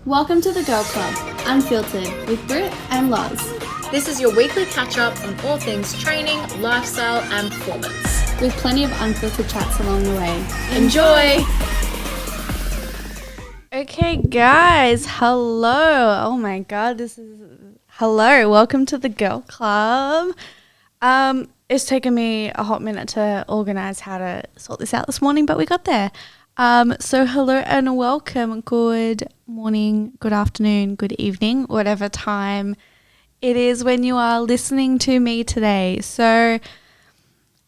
Welcome to the Girl Club, Unfiltered, with Brit and Loz. This is your weekly catch-up on all things training, lifestyle and performance. With plenty of unfiltered chats along the way. Enjoy! Okay, guys, hello. Oh my God, hello. Welcome to the Girl Club. It's taken me a hot minute to organise how to sort this out this morning, but we got there. So hello and welcome. Good morning, good afternoon, good evening, whatever time it is when you are listening to me today. So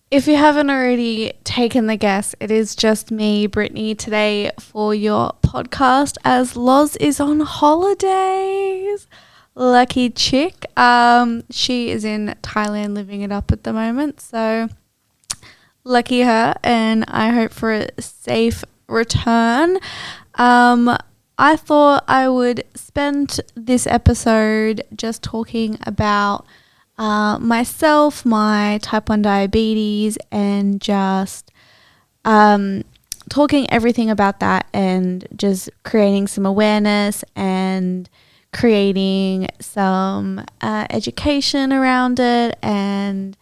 if you haven't already taken the guess, it is just me, Brittany, today for your podcast as Loz is on holidays. Lucky chick. She is in Thailand living it up at the moment. So lucky her, and I hope for a safe return. I thought I would spend this episode just talking about myself, my type 1 diabetes, and just talking everything about that and just creating some awareness and creating some education around it, and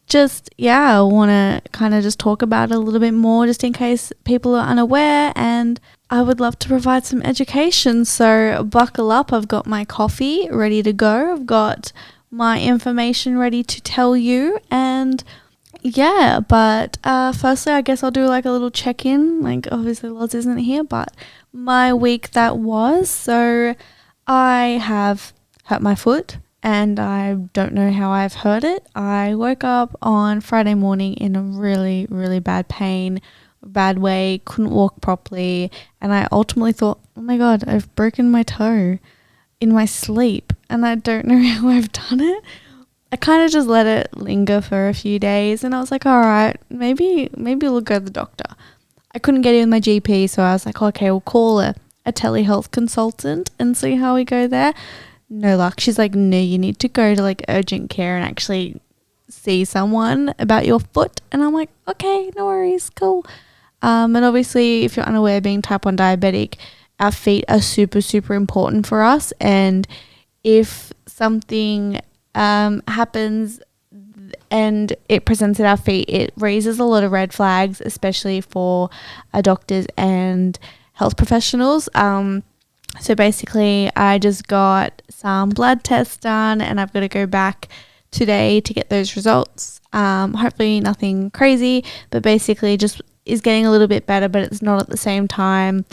just, I want to kind of just talk about it a little bit more just in case people are unaware, and I would love to provide some education. So buckle up. I've got my coffee ready to go. I've got my information ready to tell you, and but firstly I guess I'll do like a little check-in. Like obviously Loz isn't here, but my week that was. So I have hurt my foot, and I don't know how I've hurt it. I woke up on Friday morning in a really, really bad pain, bad way, couldn't walk properly, and I ultimately thought, oh my God, I've broken my toe in my sleep, and I don't know how I've done it. I kind of just let it linger for a few days, and I was like, all right, maybe we'll go to the doctor. I couldn't get in my GP, so I was like, okay, we'll call a telehealth consultant and see how we go there. No luck. She's like, no, you need to go to like urgent care and actually see someone about your foot. And I'm like, okay, no worries, cool. And obviously, if you're unaware, being type 1 diabetic, our feet are super, super important for us. And if something happens and it presents at our feet, it raises a lot of red flags, especially for doctors and health professionals. So basically, I just got some blood tests done, and I've got to go back today to get those results. Hopefully nothing crazy, but basically just is getting a little bit better, but it's not at the same time.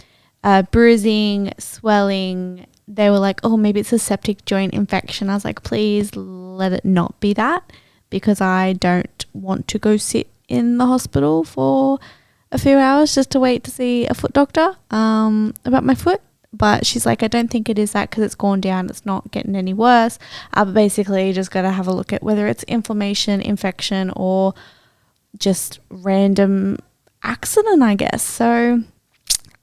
Bruising, swelling. They were like, oh, maybe it's a septic joint infection. I was like, please let it not be that, because I don't want to go sit in the hospital for a few hours just to wait to see a foot doctor about my foot. But she's like, I don't think it is that, because it's gone down. It's not getting any worse. But basically, you just got to have a look at whether it's inflammation, infection, or just random accident, I guess. So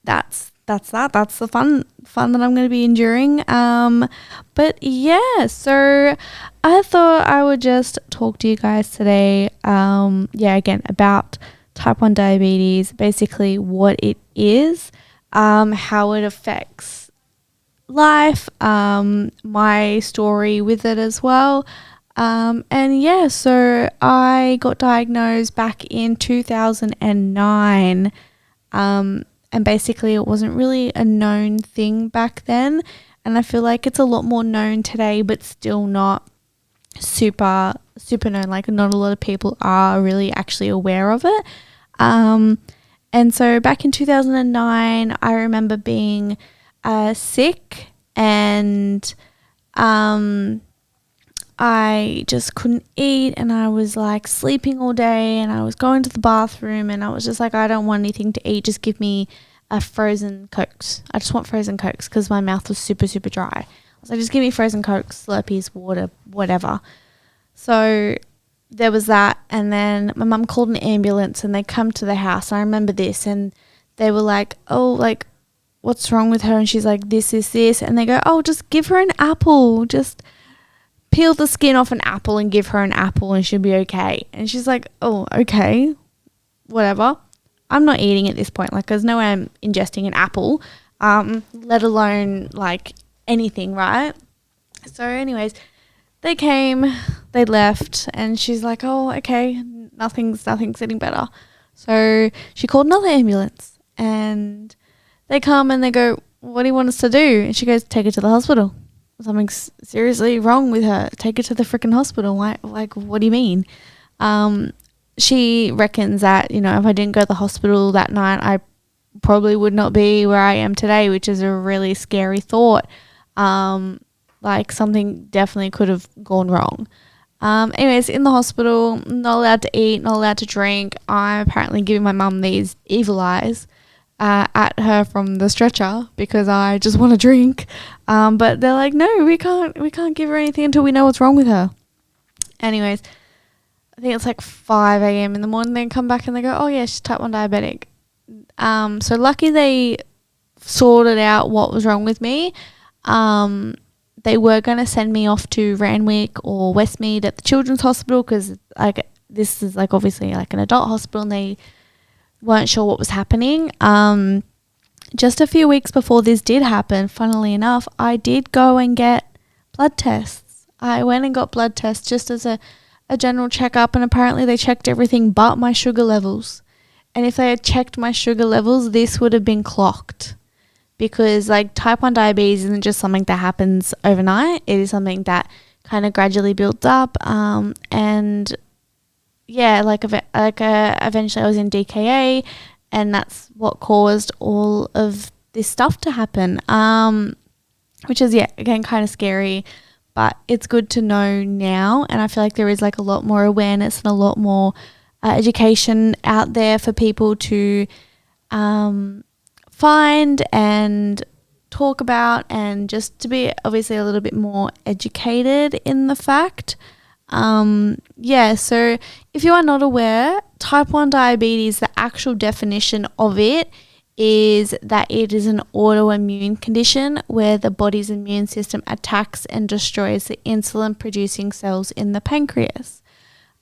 that's that. That's the fun that I'm going to be enduring. But yeah, so I thought I would just talk to you guys today. Again, about type 1 diabetes, basically what it is. How it affects life, my story with it as well. So I got diagnosed back in 2009. And basically it wasn't really a known thing back then. And I feel like it's a lot more known today, but still not super, super known. Like not a lot of people are really actually aware of it. And so back in 2009, I remember being sick, and I just couldn't eat, and I was like sleeping all day, and I was going to the bathroom, and I was just like, I don't want anything to eat. Just give me a frozen Cokes. I just want frozen Cokes, because my mouth was super, super dry. I was like, just give me frozen Cokes, Slurpees, water, whatever. So there was that, and then my mum called an ambulance, and they come to the house. And I remember this, and they were like, oh, like, what's wrong with her? And she's like, this, and they go, oh, just give her an apple, just peel the skin off an apple and give her an apple and she'll be okay. And she's like, oh, okay, whatever. I'm not eating at this point. Like, there's no way I'm ingesting an apple. let alone like anything, right? So anyways, they came, they left, and she's like, oh, okay, nothing's getting better. So she called another ambulance, and they come and they go, what do you want us to do? And she goes, take her to the hospital. Something's seriously wrong with her. Take her to the freaking hospital. Why? Like, what do you mean? She reckons that, you know, if I didn't go to the hospital that night, I probably would not be where I am today, which is a really scary thought. Like something definitely could have gone wrong. Anyways, in the hospital, not allowed to eat, not allowed to drink. I'm apparently giving my mum these evil eyes at her from the stretcher because I just want to drink. But they're like, no, we can't give her anything until we know what's wrong with her. Anyways, I think it's like 5 a.m. in the morning. They come back and they go, oh yeah, she's type 1 diabetic. So lucky they sorted out what was wrong with me. They were going to send me off to Randwick or Westmead at the Children's Hospital because like this is like obviously like an adult hospital and they weren't sure what was happening. Just a few weeks before this did happen, funnily enough, I did go and get blood tests. I went and got blood tests just as a general checkup, and apparently they checked everything but my sugar levels. And if they had checked my sugar levels, this would have been clocked. Because like type 1 diabetes isn't just something that happens overnight. It is something that kind of gradually builds up. And yeah, eventually I was in DKA, and that's what caused all of this stuff to happen. Which is, yeah, again, kind of scary, but it's good to know now. And I feel like there is like a lot more awareness and a lot more education out there for people to find and talk about, and just to be obviously a little bit more educated in the fact. So if you are not aware, type 1 diabetes, the actual definition of it is that it is an autoimmune condition where the body's immune system attacks and destroys the insulin producing cells in the pancreas.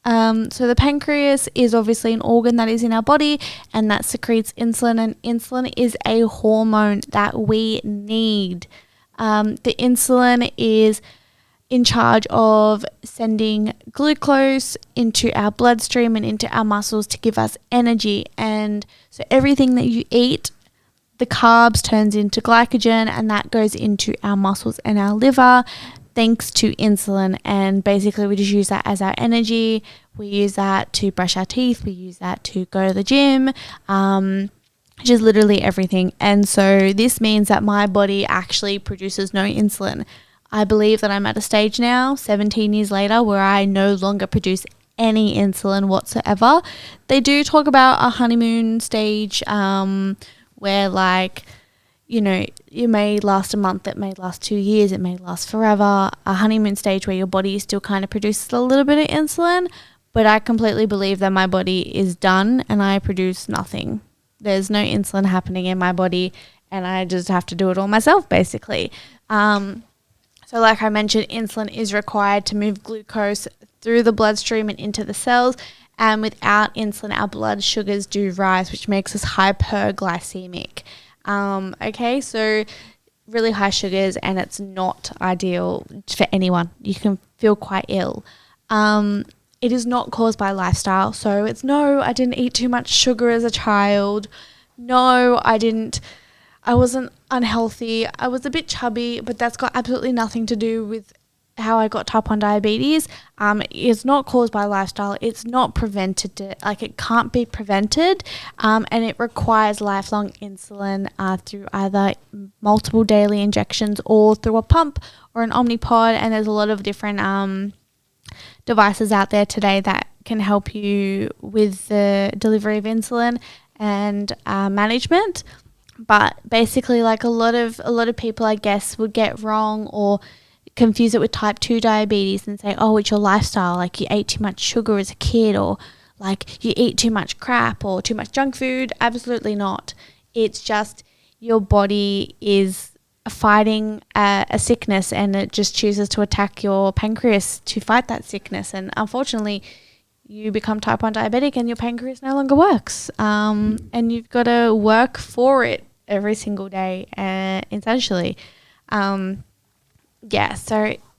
So the pancreas is obviously an organ that is in our body and that secretes insulin, and insulin is a hormone that we need. The insulin is in charge of sending glucose into our bloodstream and into our muscles to give us energy. And so everything that you eat, the carbs turns into glycogen, and that goes into our muscles and our liver thanks to insulin. And basically we just use that as our energy. We use that to brush our teeth. We use that to go to the gym, just literally everything. And so this means that my body actually produces no insulin. I believe that I'm at a stage now, 17 years later, where I no longer produce any insulin whatsoever. They do talk about a honeymoon stage where, like, you know, it may last a month, it may last 2 years, it may last forever. A honeymoon stage where your body still kind of produces a little bit of insulin, but I completely believe that my body is done and I produce nothing. There's no insulin happening in my body and I just have to do it all myself, basically. So like I mentioned, insulin is required to move glucose through the bloodstream and into the cells. And without insulin, our blood sugars do rise, which makes us hyperglycemic. So really high sugars, and it's not ideal for anyone. You can feel quite ill. It is not caused by lifestyle. So it's no, I didn't eat too much sugar as a child. No, I wasn't unhealthy. I was a bit chubby, but that's got absolutely nothing to do with how I got type 1 diabetes. It's not caused by lifestyle. It's not prevented. It can't be prevented. And it requires lifelong insulin through either multiple daily injections or through a pump or an Omnipod. And there's a lot of different devices out there today that can help you with the delivery of insulin and management. But basically, like a lot of people, I guess, would get wrong or confuse it with type 2 diabetes and say, oh, it's your lifestyle, like you ate too much sugar as a kid, or like you eat too much crap or too much junk food. Absolutely not. It's just your body is fighting a sickness, and it just chooses to attack your pancreas to fight that sickness. And unfortunately, you become type 1 diabetic and your pancreas no longer works. And you've got to work for it every single day, essentially. So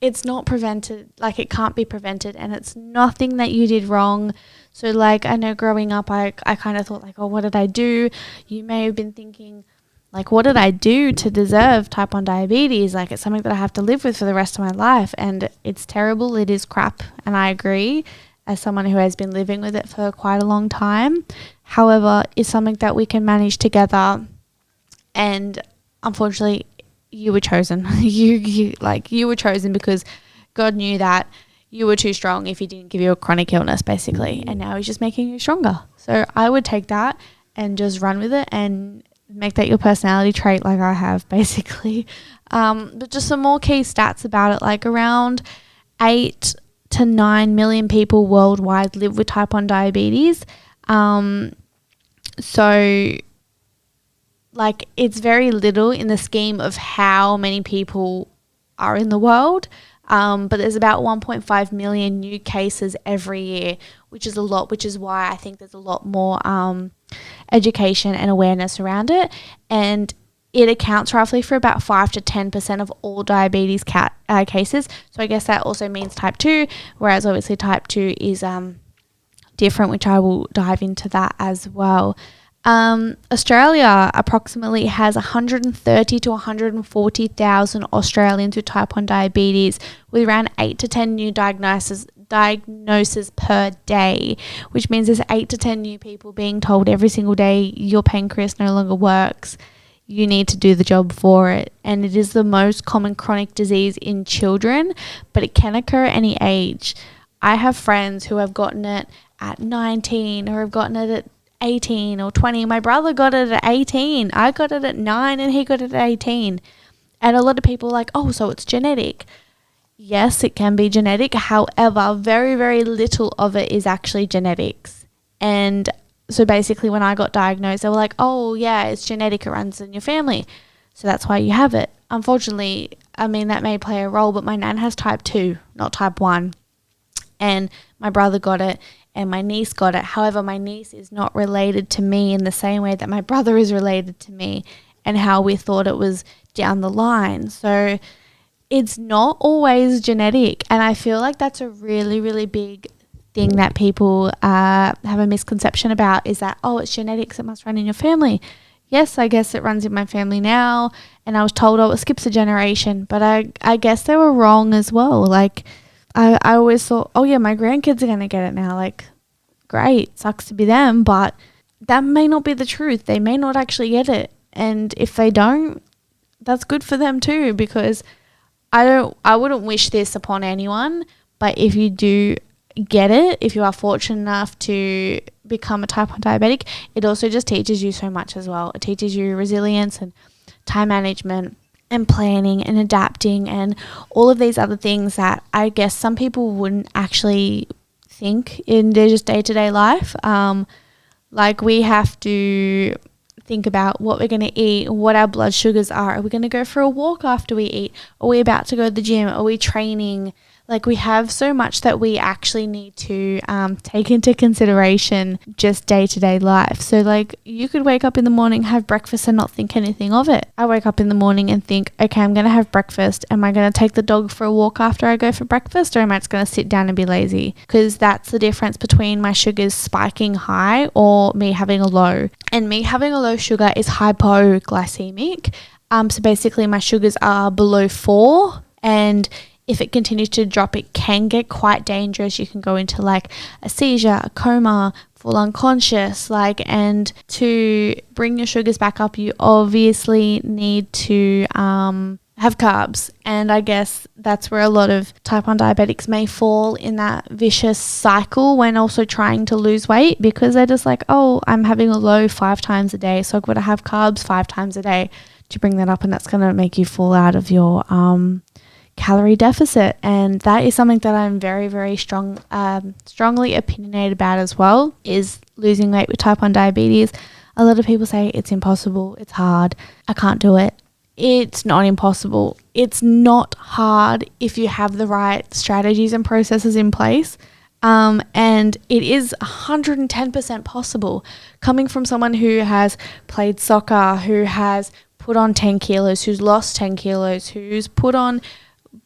it's not prevented, like it can't be prevented, and it's nothing that you did wrong. So like, I know growing up, I kind of thought like, oh, what did I do? You may have been thinking like, what did I do to deserve type 1 diabetes? Like, it's something that I have to live with for the rest of my life, and it's terrible. It is crap, and I agree, as someone who has been living with it for quite a long time. However, it's something that we can manage together, and unfortunately, you were chosen. you were chosen because God knew that you were too strong if he didn't give you a chronic illness, basically, and now he's just making you stronger. So I would take that and just run with it and make that your personality trait, like I have, basically. But just some more key stats about it, like around 8 to 9 million people worldwide live with type 1 diabetes. So like, it's very little in the scheme of how many people are in the world. But there's about 1.5 million new cases every year, which is a lot, which is why I think there's a lot more education and awareness around it. And it accounts roughly for about 5 to 10% of all diabetes cases. So I guess that also means type 2, whereas obviously type 2 is different, which I will dive into that as well. Australia approximately has 130 to 140,000 Australians with type 1 diabetes, with around 8 to 10 new diagnoses per day, which means there's 8 to 10 new people being told every single day your pancreas no longer works. You need to do the job for it. And it is the most common chronic disease in children, but it can occur at any age. I have friends who have gotten it at 19 or have gotten it at 18 or 20. My brother got it at 18. I got it at 9 and he got it at 18. And a lot of people are like, oh, so it's genetic. Yes, it can be genetic. However, very, very little of it is actually genetics. And so basically when I got diagnosed, they were like, oh, yeah, it's genetic. It runs in your family. So that's why you have it. Unfortunately, I mean, that may play a role, but my nan has type 2, not type 1. And my brother got it and my niece got it. However, my niece is not related to me in the same way that my brother is related to me, and how we thought it was down the line. So it's not always genetic. And I feel like that's a really, really big thing that people have a misconception about, is that, oh, it's genetics, it must run in your family. Yes, I guess it runs in my family now. And I was told, oh, it skips a generation. But I guess they were wrong as well. Like, I always thought, oh yeah, my grandkids are going to get it now. Like, great, sucks to be them, but that may not be the truth. They may not actually get it. And if they don't, that's good for them too, because I wouldn't wish this upon anyone, but if you do get it, if you are fortunate enough to become a type 1 diabetic, it also just teaches you so much as well. It teaches you resilience and time management and planning and adapting and all of these other things that I guess some people wouldn't actually think in their just day-to-day life. Like, we have to think about what we're going to eat, what our blood sugars are. Are we going to go for a walk after we eat? Are we about to go to the gym? Are we training? Like, we have so much that we actually need to take into consideration just day-to-day life. So, like, you could wake up in the morning, have breakfast and not think anything of it. I wake up in the morning and think, okay, I'm going to have breakfast. Am I going to take the dog for a walk after I go for breakfast, or am I just going to sit down and be lazy? Because that's the difference between my sugars spiking high or me having a low. And me having a low sugar is hypoglycemic. So basically my sugars are below 4, and if it continues to drop, it can get quite dangerous. You can go into like a seizure, a coma, full unconscious, and to bring your sugars back up, you obviously need to have carbs. And I guess that's where a lot of type 1 diabetics may fall in that vicious cycle when also trying to lose weight, because they're just like, oh, I'm having a low 5 times a day, so I've got to have carbs 5 times a day to bring that up, and that's going to make you fall out of your calorie deficit. And that is something that I'm very, very strongly opinionated about as well, is losing weight with type 1 diabetes. A lot of people say it's impossible, it's hard, I can't do it. It's not impossible. It's not hard if you have the right strategies and processes in place. And it is 110% possible. Coming from someone who has played soccer, who has put on 10 kilos, who's lost 10 kilos, who's put on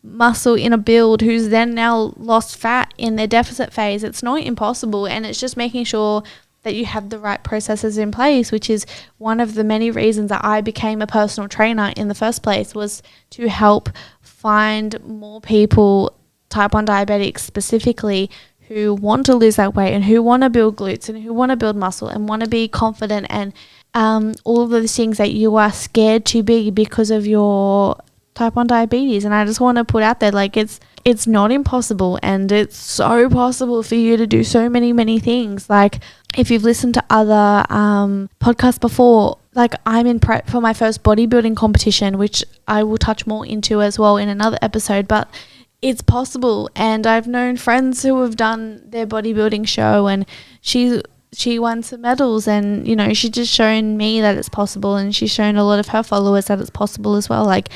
muscle in a build, who's then now lost fat in their deficit phase. It's not impossible, and it's just making sure that you have the right processes in place, which is one of the many reasons that I became a personal trainer in the first place, was to help find more people, type 1 diabetics specifically, who want to lose that weight and who want to build glutes and who want to build muscle and want to be confident and all of those things that you are scared to be because of your type 1 diabetes. And I just want to put out there, like, it's not impossible, and it's so possible for you to do so many things. Like, if you've listened to other podcasts before, like, I'm in prep for my first bodybuilding competition, which I will touch more into as well in another episode, but it's possible. And I've known friends who have done their bodybuilding show, and she won some medals, and, you know, she's just shown me that it's possible, and she's shown a lot of her followers that it's possible as well. Like,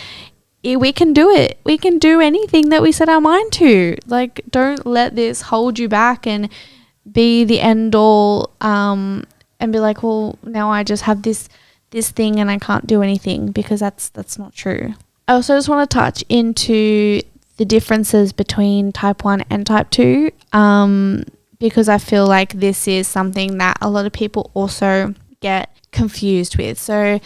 we can do it. We can do anything that we set our mind to. Like, don't let this hold you back and be the end all, and be like, well, now I just have this thing and I can't do anything, because that's not true. I also just want to touch into the differences between type 1 and type 2, because I feel like this is something that a lot of people also get confused with. So,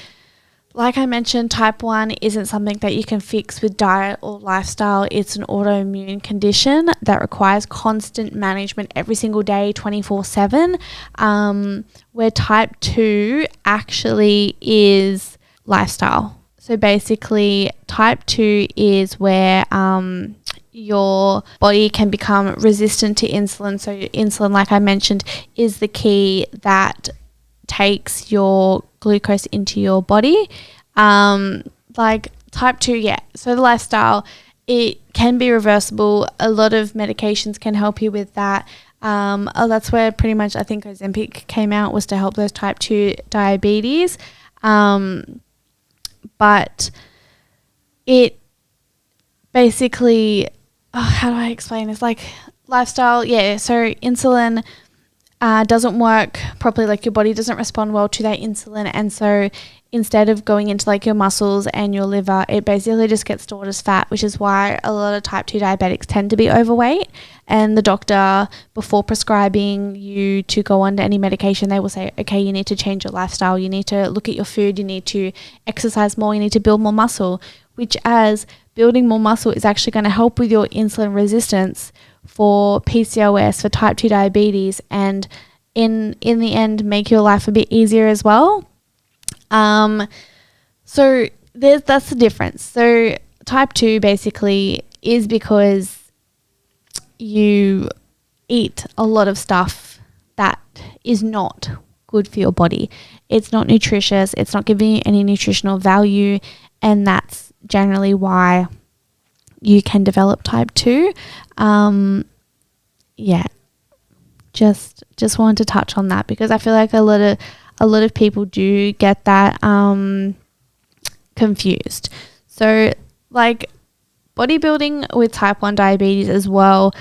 like I mentioned, type 1 isn't something that you can fix with diet or lifestyle. It's an autoimmune condition that requires constant management every single day, 24/7, where type 2 actually is lifestyle. So basically, type 2 is where your body can become resistant to insulin. So insulin, like I mentioned, is the key that takes your glucose into your body. Like type 2, yeah. So the lifestyle, it can be reversible. A lot of medications can help you with that. That's where pretty much I think Ozempic came out, was to help those type 2 diabetes. But it basically, how do I explain this? Like, lifestyle, yeah. So insulin doesn't work properly. Like, your body doesn't respond well to that insulin, and so instead of going into like your muscles and your liver, it basically just gets stored as fat, which is why a lot of type 2 diabetics tend to be overweight. And the doctor, before prescribing you to go on to any medication, they will say, okay, you need to change your lifestyle, you need to look at your food, you need to exercise more, you need to build more muscle, which, as building more muscle is actually going to help with your insulin resistance for PCOS, for type 2 diabetes, and in the end make your life a bit easier as well. So that's the difference. So type 2 basically is because you eat a lot of stuff that is not good for your body. It's not nutritious. It's not giving you any nutritional value, and that's generally why you can develop type 2. Yeah, just wanted to touch on that, because I feel like a lot of people do get that confused. So, like, bodybuilding with type 1 diabetes as well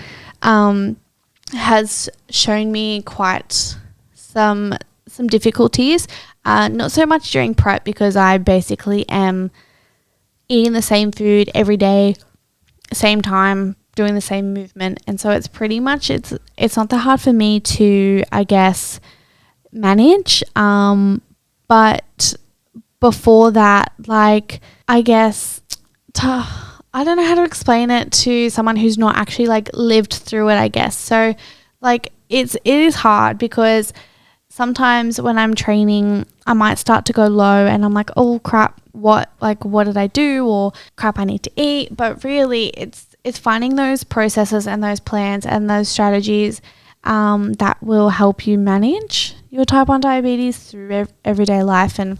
has shown me quite some difficulties. Not so much during prep, because I basically am eating the same food every day, same time, doing the same movement, and so it's pretty much it's not that hard for me to, I guess, manage. But before that, like, I guess I don't know how to explain it to someone who's not actually like lived through it, I guess. So like it is hard, because sometimes when I'm training, I might start to go low and I'm like, oh crap, what did I do? Or crap, I need to eat. But really it's finding those processes and those plans and those strategies that will help you manage your type 1 diabetes through everyday life and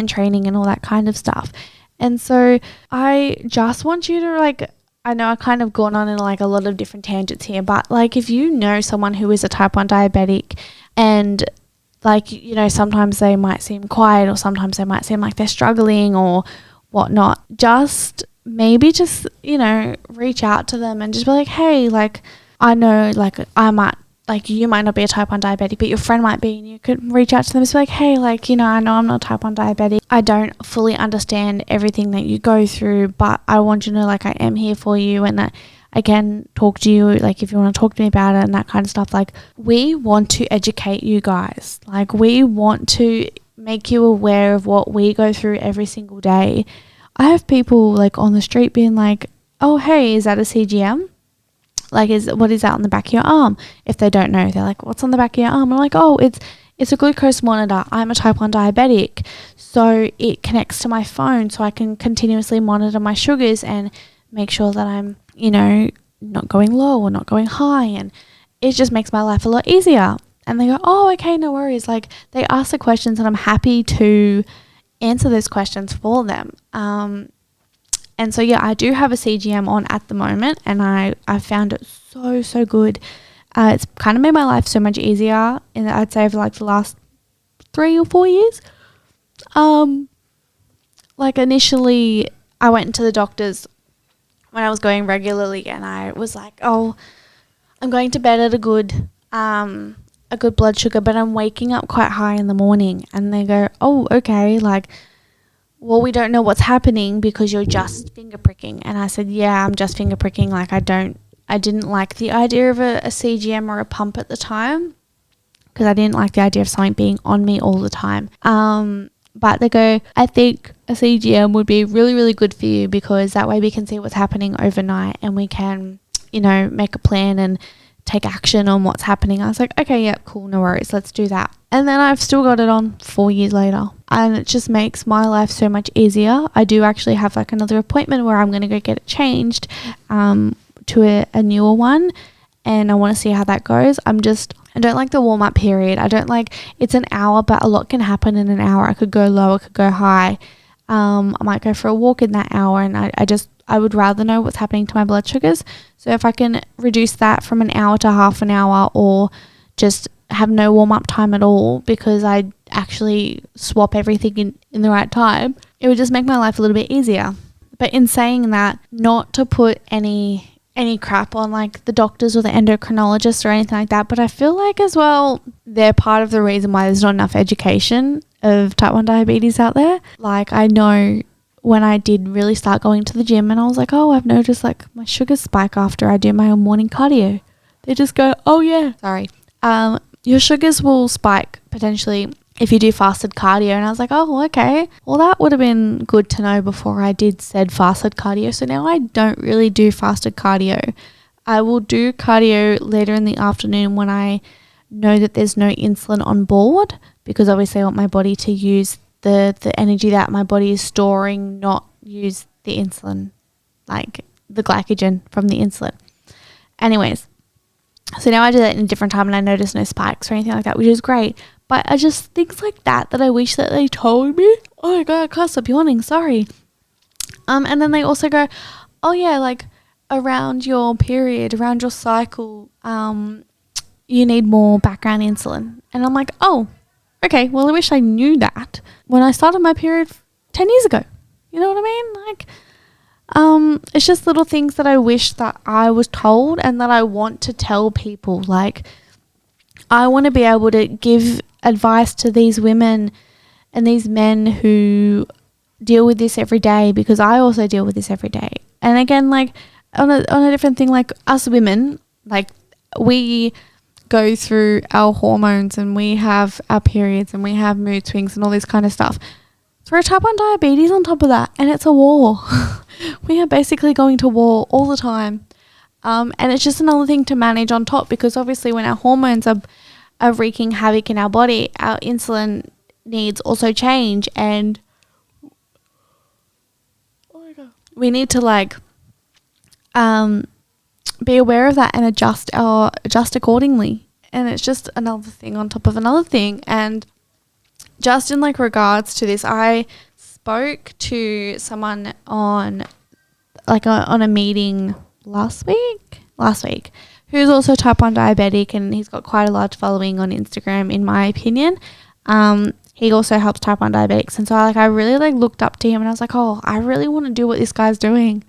training and all that kind of stuff. And so I just want you to, like, I know I've kind of gone on in like a lot of different tangents here, but like, if you know someone who is a type 1 diabetic, and like, you know, sometimes they might seem quiet, or sometimes they might seem like they're struggling or whatnot, just, you know, reach out to them and just be like, hey, like, I know, like, you might not be a type 1 diabetic, but your friend might be, and you could reach out to them and be like, hey, like, you know, I know I'm not type 1 diabetic. I don't fully understand everything that you go through, but I want you to know, like, I am here for you, and that I can talk to you, like, if you want to talk to me about it and that kind of stuff. Like, we want to educate you guys. Like, we want to make you aware of what we go through every single day. I have people, like, on the street being like, oh, hey, is that a CGM? Like, what is that on the back of your arm? If they don't know, they're like, what's on the back of your arm? I'm like, oh, it's a glucose monitor. I'm a type 1 diabetic. So it connects to my phone so I can continuously monitor my sugars and make sure that I'm, you know, not going low or not going high. And it just makes my life a lot easier. And they go, oh, okay, no worries. Like, they ask the questions and I'm happy to answer those questions for them. And so, yeah, I do have a CGM on at the moment, and I found it so good. It's kind of made my life so much easier, and I'd say over like the last 3 or 4 years. Like, initially, I went to the doctors when I was going regularly, and I was like, oh, I'm going to bed at a good blood sugar, but I'm waking up quite high in the morning. And they go, oh, okay, like, well, we don't know what's happening because you're just finger pricking. And I said, yeah, I'm just finger pricking. Like, I didn't like the idea of a CGM or a pump at the time, because I didn't like the idea of something being on me all the time. But they go, I think a CGM would be really, really good for you, because that way we can see what's happening overnight and we can, you know, make a plan and take action on what's happening. I was like, okay, yeah, cool, no worries, let's do that. And then I've still got it on 4 years later, and it just makes my life so much easier. I do actually have like another appointment where I'm going to go get it changed to a newer one, and I want to see how that goes. I don't like the warm up period. I don't like, it's an hour, but a lot can happen in an hour. I could go low, I could go high. I might go for a walk in that hour, and I would rather know what's happening to my blood sugars. So if I can reduce that from an hour to half an hour, or just have no warm-up time at all, because I actually swap everything in the right time, it would just make my life a little bit easier. But in saying that, not to put any crap on like the doctors or the endocrinologists or anything like that, but I feel like as well, they're part of the reason why there's not enough education of type 1 diabetes out there. Like, I know when I did really start going to the gym and I was like, oh, I've noticed like my sugars spike after I do my morning cardio. They just go, oh yeah, sorry. Your sugars will spike potentially if you do fasted cardio. And I was like, oh, okay. Well, that would have been good to know before I did said fasted cardio. So now I don't really do fasted cardio. I will do cardio later in the afternoon when I know that there's no insulin on board, because obviously I want my body to use the energy that my body is storing, not use the insulin, like the glycogen from the insulin. Anyways, so now I do that in a different time and I notice no spikes or anything like that, which is great. But I just, things like that I wish that they told me. Oh my God, I can't stop yawning, sorry. And then they also go, oh yeah, like around your period, around your cycle, you need more background insulin. And I'm like, oh, okay, well, I wish I knew that when I started my period 10 years ago. You know what I mean? Like, it's just little things that I wish that I was told and that I want to tell people. Like, I want to be able to give advice to these women and these men who deal with this every day, because I also deal with this every day. And again, like on a different thing, like us women, like we go through our hormones and we have our periods and we have mood swings and all this kind of stuff. Throw type 1 diabetes on top of that and it's a war. We are basically going to war all the time. And it's just another thing to manage on top, because obviously when our hormones are wreaking havoc in our body, our insulin needs also change, and oh my God, we need to like be aware of that and adjust accordingly. And it's just another thing on top of another thing. And just in like regards to this, I spoke to someone on a meeting last week, who's also type 1 diabetic, and he's got quite a large following on Instagram, in my opinion. He also helps type 1 diabetics, and so I really looked up to him, and I was like, oh, I really want to do what this guy's doing.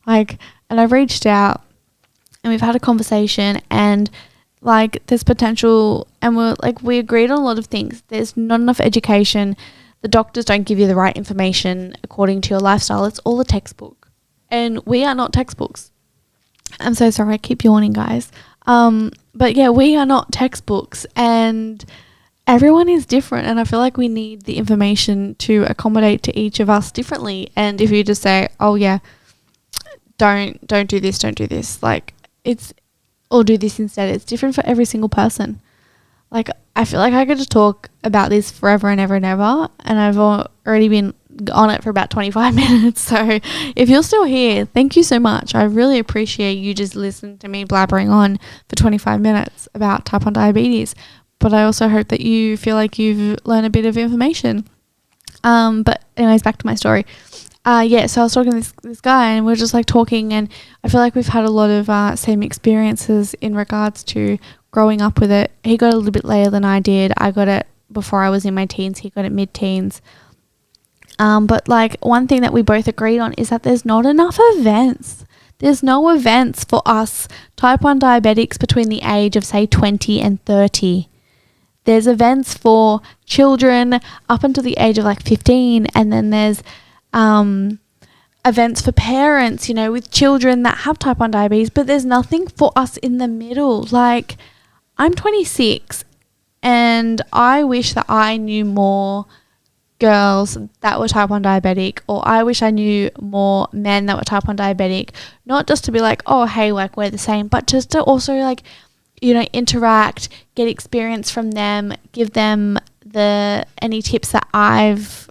And I reached out, and we've had a conversation, and like there's potential, and we agreed on a lot of things. There's not enough education. The doctors don't give you the right information according to your lifestyle. It's all a textbook, and we are not textbooks. I'm so sorry, I keep yawning, guys. But yeah, we are not textbooks, and everyone is different, and I feel like we need the information to accommodate to each of us differently. And if you just say, oh yeah, don't do this, like it's, or do this instead, it's different for every single person. Like, I feel like I could just talk about this forever and ever and ever, and I've already been on it for about 25 minutes. So if you're still here, thank you so much. I really appreciate you just listening to me blabbering on for 25 minutes about type 1 diabetes. But I also hope that you feel like you've learned a bit of information. But anyways, back to my story. So I was talking to this guy, and we're just like talking, and I feel like we've had a lot of same experiences in regards to growing up with it. He got it a little bit later than I did. I got it before I was in my teens. He got it mid-teens. But like one thing that we both agreed on is that there's not enough events. There's no events for us type 1 diabetics between the age of say 20 and 30. There's events for children up until the age of like 15, and then there's events for parents, you know, with children that have type 1 diabetes, but there's nothing for us in the middle. Like, I'm 26, and I wish that I knew more girls that were type 1 diabetic, or I wish I knew more men that were type 1 diabetic, not just to be like, oh, hey, like we're the same, but just to also like, you know, interact, get experience from them, give them any tips that I've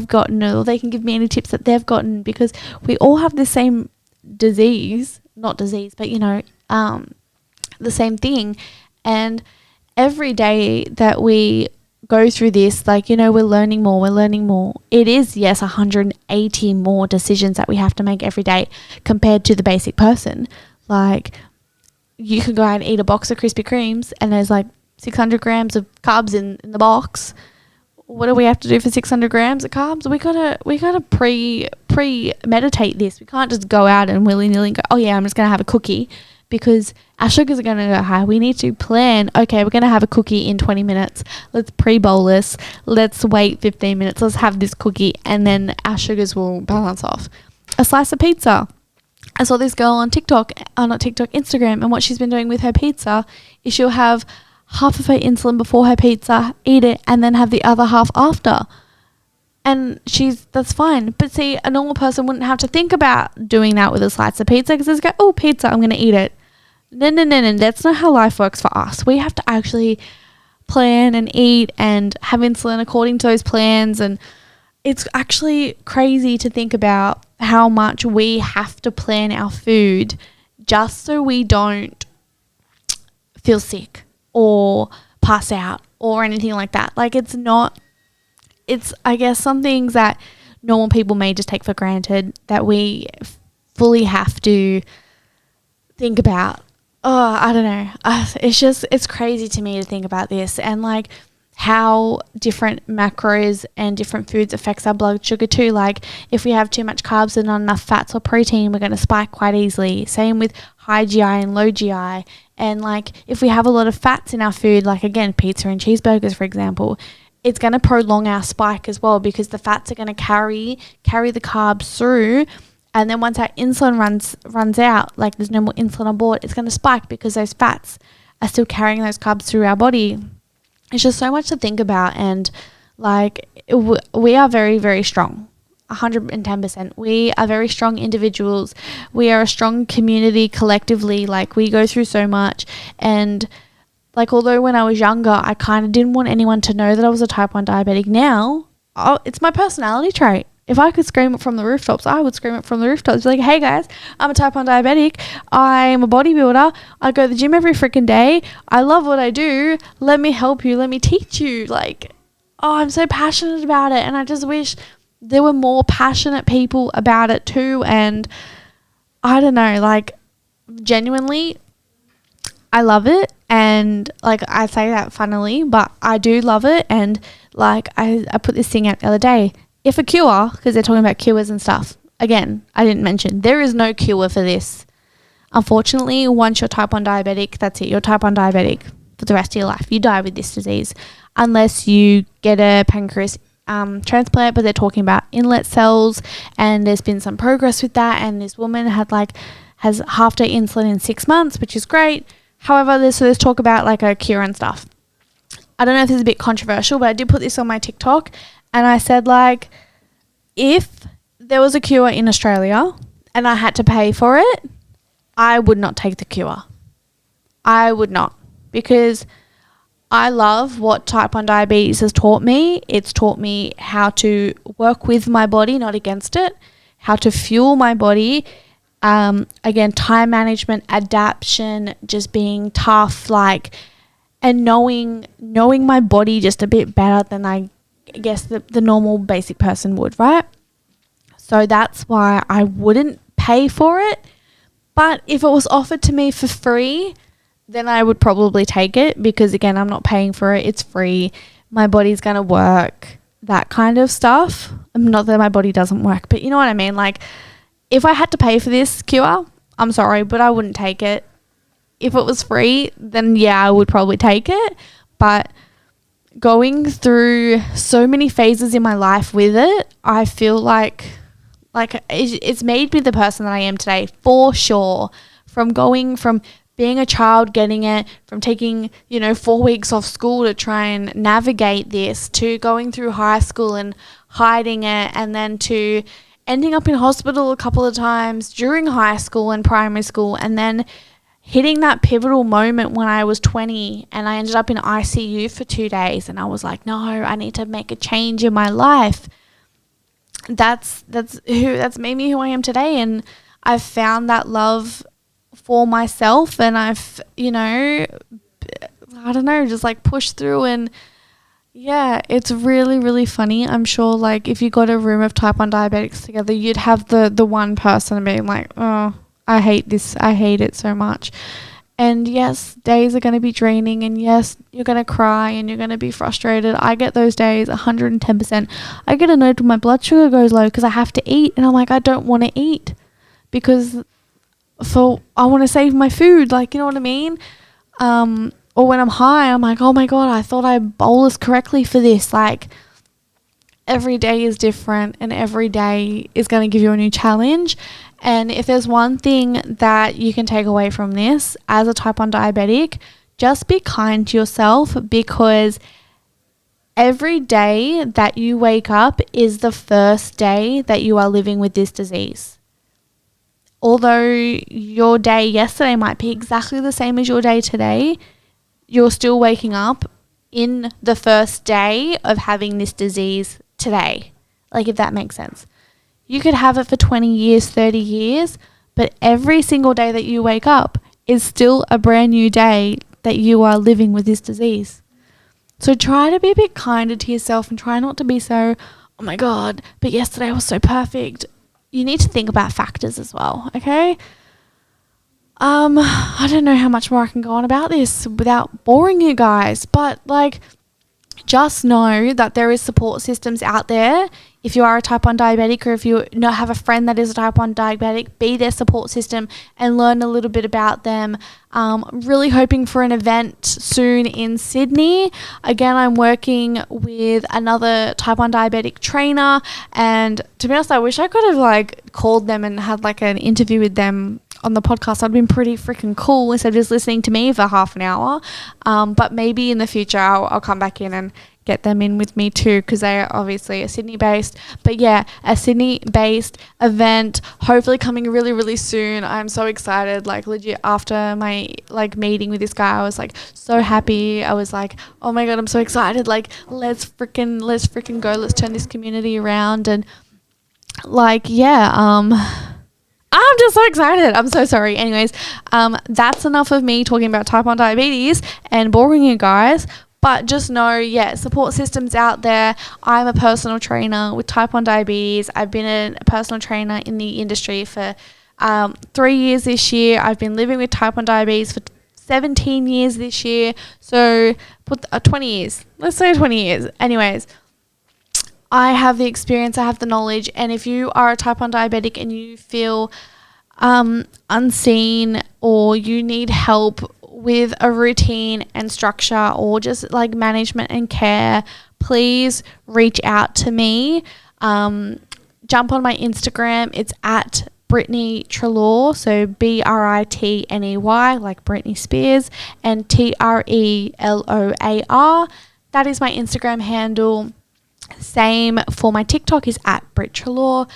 gotten, or they can give me any tips that they've gotten, because we all have the same disease, not disease, but you know, the same thing. And every day that we go through this, like, you know, we're learning more. It is, yes, 180 more decisions that we have to make every day compared to the basic person. Like, you could go out and eat a box of Krispy Kremes, and there's like 600 grams of carbs in the box. What do we have to do for 600 grams of carbs? We gotta pre-meditate this. We can't just go out and willy-nilly go, oh yeah, I'm just gonna have a cookie, because our sugars are gonna go high. We need to plan, okay, we're gonna have a cookie in 20 minutes. Let's pre-bolus. Let's wait 15 minutes. Let's have this cookie, and then our sugars will balance off. A slice of pizza. I saw this girl on Instagram, and what she's been doing with her pizza is she'll have half of her insulin before her pizza, eat it, and then have the other half after. And that's fine. But see, a normal person wouldn't have to think about doing that with a slice of pizza, because they just go, oh, pizza, I'm going to eat it. No. That's not how life works for us. We have to actually plan and eat and have insulin according to those plans. And it's actually crazy to think about how much we have to plan our food just so we don't feel sick or pass out or anything like that. Like, it's I guess some things that normal people may just take for granted that we fully have to think about. Oh, I don't know. It's crazy to me to think about this, and like how different macros and different foods affects our blood sugar too. Like, if we have too much carbs and not enough fats or protein, we're going to spike quite easily. Same with high GI and low GI. And like, if we have a lot of fats in our food, like again, pizza and cheeseburgers, for example, it's going to prolong our spike as well, because the fats are going to carry the carbs through. And then once our insulin runs out, like there's no more insulin on board, it's going to spike because those fats are still carrying those carbs through our body. It's just so much to think about. And like, we are very, very strong. 110%. We are very strong individuals. We are a strong community collectively. Like, we go through so much. And like, although when I was younger, I kind of didn't want anyone to know that I was a type 1 diabetic, now it's my personality trait. If I could scream it from the rooftops, I would scream it from the rooftops. Be like, hey guys, I'm a type 1 diabetic. I'm a bodybuilder. I go to the gym every freaking day. I love what I do. Let me help you. Let me teach you. Like, oh, I'm so passionate about it. And I just wish there were more passionate people about it too. And I don't know, like, genuinely, I love it. And like, I say that funnily, but I do love it. And like, I put this thing out the other day. If a cure, because they're talking about cures and stuff, again, I didn't mention, there is no cure for this. Unfortunately, once you're type 1 diabetic, that's it. You're type 1 diabetic for the rest of your life. You die with this disease unless you get a pancreas transplant, but they're talking about inlet cells, and there's been some progress with that, and this woman has halved her insulin in 6 months, which is great. However, there's talk about like a cure and stuff. I don't know if this is a bit controversial, but I did put this on my TikTok, and I said, like, if there was a cure in Australia and I had to pay for it, I would not take the cure. I would not, because I love what type 1 diabetes has taught me. It's taught me how to work with my body, not against it, how to fuel my body. Again, time management, adaptation, just being tough, like, and knowing my body just a bit better than I guess the normal basic person would, right? So that's why I wouldn't pay for it. But if it was offered to me for free, then I would probably take it, because again, I'm not paying for it. It's free. My body's going to work, that kind of stuff. Not that my body doesn't work, but you know what I mean? Like, if I had to pay for this cure, I'm sorry, but I wouldn't take it. If it was free, then yeah, I would probably take it. But going through so many phases in my life with it, I feel like it's made me the person that I am today, for sure. From going from being a child, getting it, from taking, 4 weeks off school to try and navigate this, to going through high school and hiding it, and then to ending up in hospital a couple of times during high school and primary school, and then hitting that pivotal moment when I was 20 and I ended up in ICU for 2 days, and I was like, no, I need to make a change in my life. That's made me who I am today, and I've found that love for myself, and I've, I don't know, just like pushed through. And yeah, it's really, really funny. I'm sure, like, if you got a room of type 1 diabetics together, you'd have the one person being like, oh, I hate this. I hate it so much. And yes, days are going to be draining, and yes, you're going to cry and you're going to be frustrated. I get those days 110%. I get annoyed when my blood sugar goes low because I have to eat, and I'm like, I don't want to eat because I want to save my food. Like, you know what I mean? Or when I'm high, I'm like, oh my God, I thought I bolused correctly for this. Like, every day is different, and every day is going to give you a new challenge. And if there's one thing that you can take away from this as a type 1 diabetic, just be kind to yourself, because every day that you wake up is the first day that you are living with this disease. Although your day yesterday might be exactly the same as your day today, you're still waking up in the first day of having this disease today. Like, if that makes sense. You could have it for 20 years, 30 years, but every single day that you wake up is still a brand new day that you are living with this disease. So try to be a bit kinder to yourself, and try not to be so, oh my God, but yesterday was so perfect. You need to think about factors as well, okay? I don't know how much more I can go on about this without boring you guys, but like, just know that there is support systems out there. If you are a type 1 diabetic, or if you have a friend that is a type 1 diabetic, be their support system and learn a little bit about them. Really hoping for an event soon in Sydney. Again, I'm working with another type 1 diabetic trainer, and to be honest, I wish I could have like called them and had like an interview with them on the podcast. That'd been pretty freaking cool, instead of just listening to me for half an hour. But maybe in the future I'll come back in and get them in with me too, because they are obviously a Sydney based. But yeah, a Sydney based event, hopefully coming really, really soon. I'm so excited. Like, legit, after my like meeting with this guy, I was like so happy. I was like, oh my God, I'm so excited. Like, let's freaking go. Let's turn this community around. And like, yeah, I'm just so excited. I'm so sorry. Anyways, that's enough of me talking about type 1 diabetes and boring you guys. But just know, support systems out there. I'm a personal trainer with type 1 diabetes. I've been a personal trainer in the industry for 3 years this year. I've been living with type 1 diabetes for 17 years this year. So put 20 years. Let's say 20 years. Anyways, I have the experience, I have the knowledge, and if you are a type 1 diabetic and you feel unseen, or you need help with a routine and structure, or just like management and care, please reach out to me. Jump on my Instagram. It's at Brittany Trelaw, so Britney, like Britney Spears, and Treloar. That is my Instagram handle. Same for my TikTok, is at Brit Trelaw.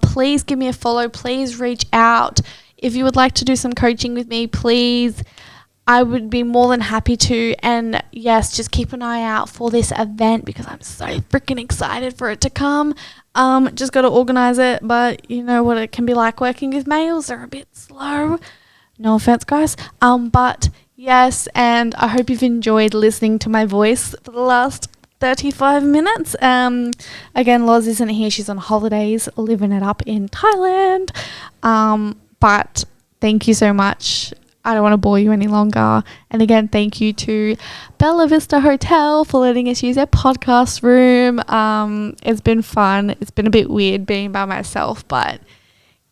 Please give me a follow. Please reach out. If you would like to do some coaching with me, please, I would be more than happy to. And yes, just keep an eye out for this event, because I'm so freaking excited for it to come. Just got to organize it, but you know what it can be like working with males. They're a bit slow. No offense, guys. But yes, and I hope you've enjoyed listening to my voice for the last 35 minutes. Again, Loz isn't here. She's on holidays, living it up in Thailand. But thank you so much. I don't want to bore you any longer. And again, thank you to Bella Vista Hotel for letting us use their podcast room. It's been fun. It's been a bit weird being by myself, but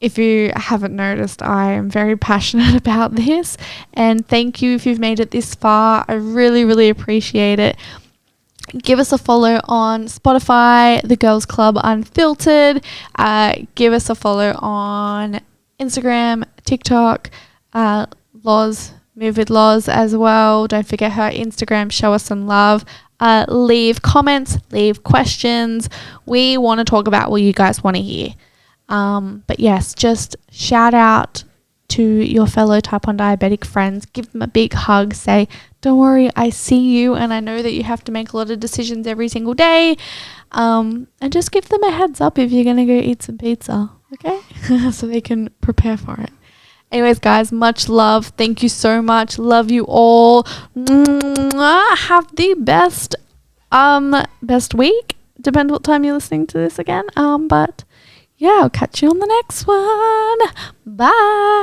if you haven't noticed, I am very passionate about this. And thank you if you've made it this far. I really, really appreciate it. Give us a follow on Spotify, The Girls Club Unfiltered. Give us a follow on Instagram, TikTok, Loz, Move with Loz as well. Don't forget her Instagram. Show us some love. Leave comments, leave questions. We want to talk about what you guys want to hear. But yes, just shout out to your fellow type 1 diabetic friends. Give them a big hug. Say, don't worry, I see you, and I know that you have to make a lot of decisions every single day. And just give them a heads up if you're going to go eat some pizza, okay? So they can prepare for it. Anyways, guys, much love. Thank you so much. Love you all. Have the best week. Depends what time you're listening to this again. But yeah, I'll catch you on the next one. Bye.